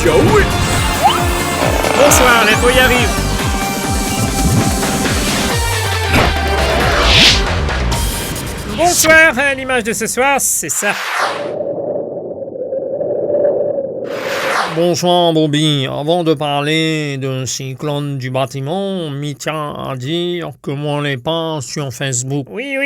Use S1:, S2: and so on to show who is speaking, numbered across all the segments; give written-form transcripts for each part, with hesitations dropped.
S1: Ciao.
S2: Bonsoir, l'info y arrive. Bonsoir, l'image de ce soir, c'est ça.
S3: Bonsoir Bobby, avant de parler d'un cyclone du bâtiment, m'y tient à dire que moi les pas sur Facebook.
S2: Oui,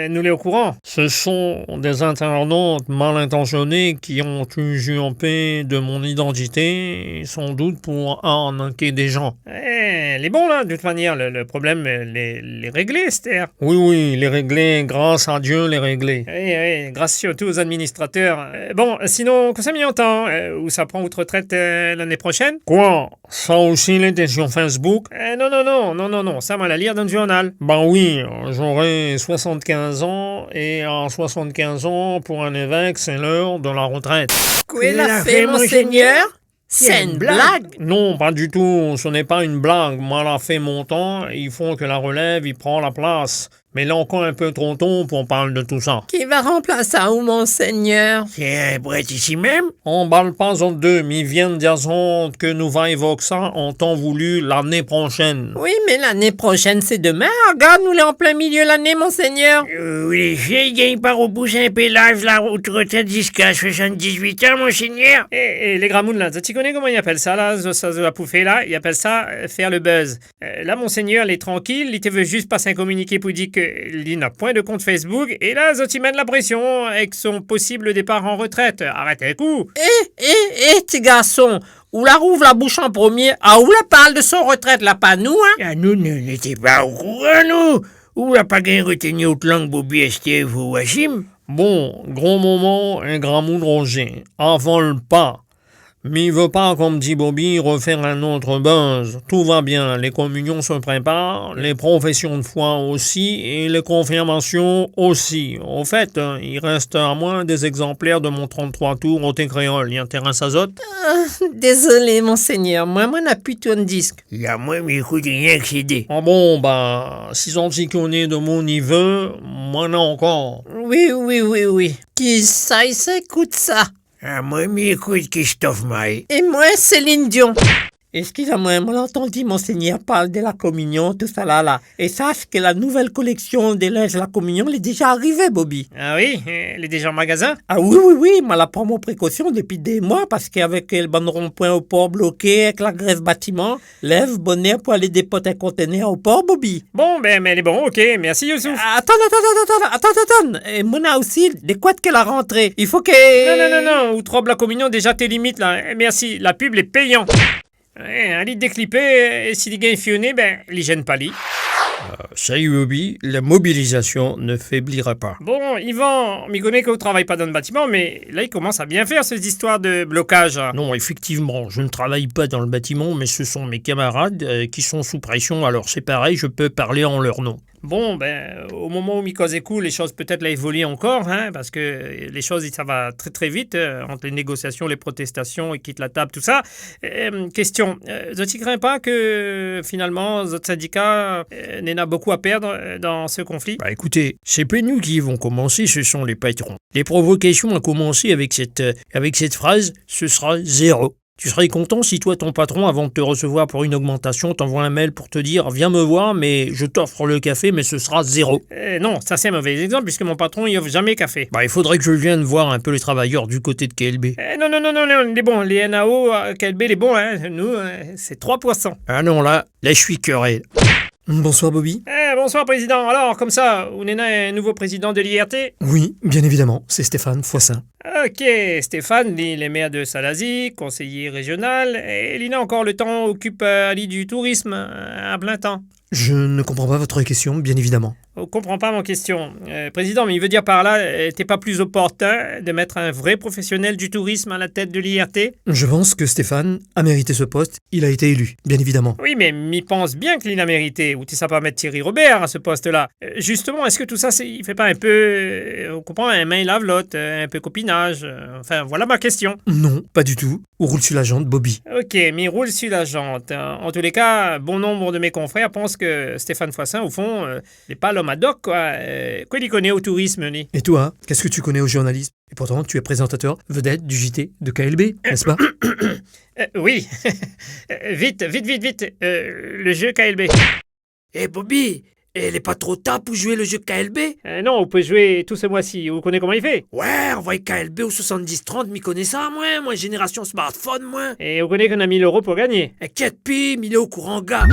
S2: nous l'est au courant.
S3: Ce sont des internautes mal intentionnés qui ont usurpé de mon identité, sans doute pour arnaquer des gens.
S2: Les bons là, de toute manière, le problème, les régler, Esther.
S3: Oui, les régler, grâce à Dieu, les régler.
S2: Oui, grâce surtout aux administrateurs. Bon, sinon, que ça m'y entend, où ça prend votre retraite l'année prochaine?
S3: Quoi? Ça aussi, il était sur Facebook?
S2: Non, ça m'a la lire dans le journal.
S3: Ben oui, j'aurai 75 ans, et à 75 ans, pour un évêque, c'est l'heure de la retraite.
S1: Qu'est-ce l'a fait, monseigneur? C'est une blague?
S3: Non, pas du tout, ce n'est pas une blague. Moi, l'a fait mon temps, il faut que la relève, il prend la place. Mais là encore un peu trop tôt pour parler de tout ça.
S1: Qui va remplacer où, monseigneur?
S4: C'est un prêtre ici même?
S3: On parle pas en deux, mais ils viennent dire que nous va évoquer ça en temps voulu l'année prochaine.
S1: Oui, mais l'année prochaine, c'est demain. Regarde, nous l'est en plein milieu de l'année, monseigneur.
S4: Les vieilles gagnent par repousser un peu l'âge la retraite jusqu'à 78 ans, monseigneur.
S2: Et les gramounes là, tu connais comment ils appellent ça là, ça de la pouffer là? Ils appellent ça faire le buzz. Là, monseigneur, il est tranquille, il te veut juste passer un communiqué pour dire qu'il n'a point de compte Facebook, et là, Zoti mène la pression avec son possible départ en retraite. Arrêtez le coup.
S1: Petit garçon, ou la rouvre la bouche en premier, ou la parle de son retraite, là, pas nous, hein?
S4: Ah, nous n'étions pas au courant, nous. Ou la pas gagné retenu autre langue, Bobby, Estève ou Wachim.
S3: Bon, gros moment, un grand moule Roger. Avole pas. Mais il veut pas, comme dit Bobby, refaire un autre buzz. Tout va bien, les communions se préparent, les professions de foi aussi, et les confirmations aussi. Au fait, il reste à moins des exemplaires de mon 33 tours au thé créole. Il intéresse azote?
S1: Désolé, monseigneur, moi, n'a plus ton disque.
S4: Il y a moi, mais écoute, rien accédé.
S3: Ah bon, s'ils ont s'y connaît de mon niveau, moi non encore.
S1: Oui. Qui ça, il s'écoute ça.
S4: Ah, moi, mais écoute, Christophe Maé.
S1: Et moi, Céline Dion. Excusez-moi, mon entendu, monseigneur parle de la communion, tout ça là. Et sache que la nouvelle collection des linges de la communion elle est déjà arrivée, Bobby.
S2: Ah oui, elle est déjà en magasin?
S1: Ah oui, moi la prends mon précaution depuis des mois parce qu'avec le bon rond-point au port bloqué, avec la grève bâtiment, lève bonnet pour aller dépoter un conteneur au port, Bobby.
S2: Bon, mais elle est bon, ok, merci Youssouf.
S1: Attends. Et Mona aussi, des quoi qu'elle a rentré. Il faut que...
S2: Non, ou trouble la communion, déjà tes limites là. Merci, la pub est payante. Un lit déclippé, et si les gars fionné, les gêne pas lit.
S3: Salut Bobby, la mobilisation ne faiblira pas.
S2: Bon, Yvan, m'y connaît qu'on travaille pas dans le bâtiment, mais là, il commence à bien faire ces histoires de blocage.
S3: Non, effectivement, je ne travaille pas dans le bâtiment, mais ce sont mes camarades qui sont sous pression, alors c'est pareil, je peux parler en leur nom.
S2: Bon, au moment où Mikos est cool, les choses peut-être là évoluent encore, parce que les choses, ça va très très vite, entre les négociations, les protestations, ils quittent la table, tout ça. Question, ne t'y crains pas que finalement, notre syndicat n'en a beaucoup à perdre dans ce conflit?
S3: Écoutez, c'est pas nous qui vont commencer, ce sont les patrons. Les provocations à commencer avec cette phrase, ce sera 0. Tu serais content si toi, ton patron, avant de te recevoir pour une augmentation, t'envoie un mail pour te dire « Viens me voir, mais je t'offre le café, mais ce sera 0. »
S2: Non, ça c'est un mauvais exemple, puisque mon patron, il offre jamais café.
S3: Il faudrait que je vienne voir un peu les travailleurs du côté de KLB.
S2: Non, les bons, les NAO, KLB, les bons, nous, c'est 3%.
S3: Ah non, là, je suis querelle.
S5: Bonsoir Bobby.
S2: Bonsoir président, alors, comme ça, on est un nouveau président de l'IRT?
S5: Oui, bien évidemment, c'est Stéphane Foissin.
S2: Ok, Stéphane, il est maire de Salazie, conseiller régional, et il a encore le temps, occupe Ali du tourisme à plein temps.
S5: Je ne comprends pas votre question, bien évidemment.
S2: On comprend pas mon question. Président, mais il veut dire par là, t'es pas plus opportun de mettre un vrai professionnel du tourisme à la tête de l'IRT?
S5: Je pense que Stéphane a mérité ce poste, il a été élu, bien évidemment.
S2: Oui, mais m'y pense bien qu'il a mérité, ou t'es ça pas mettre Thierry Robert à ce poste-là. Justement, est-ce que tout ça, il fait pas un peu, on comprend, un main lave l'autre, un peu copinage, enfin, voilà ma question.
S5: Non, pas du tout. ou roule sur la jante, Bobby.
S2: Ok, mais il roule sur la jante. En tous les cas, bon nombre de mes confrères pensent que Stéphane Foissin, au fond, n'est pas l'homme ad hoc, quoi. Quoi il connaît au tourisme, lui?
S5: Et toi, qu'est-ce que tu connais au journalisme? Et pourtant, tu es présentateur vedette du JT de KLB, n'est-ce pas?
S2: Oui. Vite. Le jeu KLB.
S4: Eh Bobby, elle est pas trop tard pour jouer le jeu KLB?
S2: Non, on peut jouer tout ce mois-ci. Vous connaissez comment il fait?
S4: Ouais, on va KLB au 70-30, m'y connais ça, moi, génération smartphone, moi.
S2: Et vous connaissez qu'on a 1000 € pour gagner.
S4: Inquiète, pis, il est au courant, gars.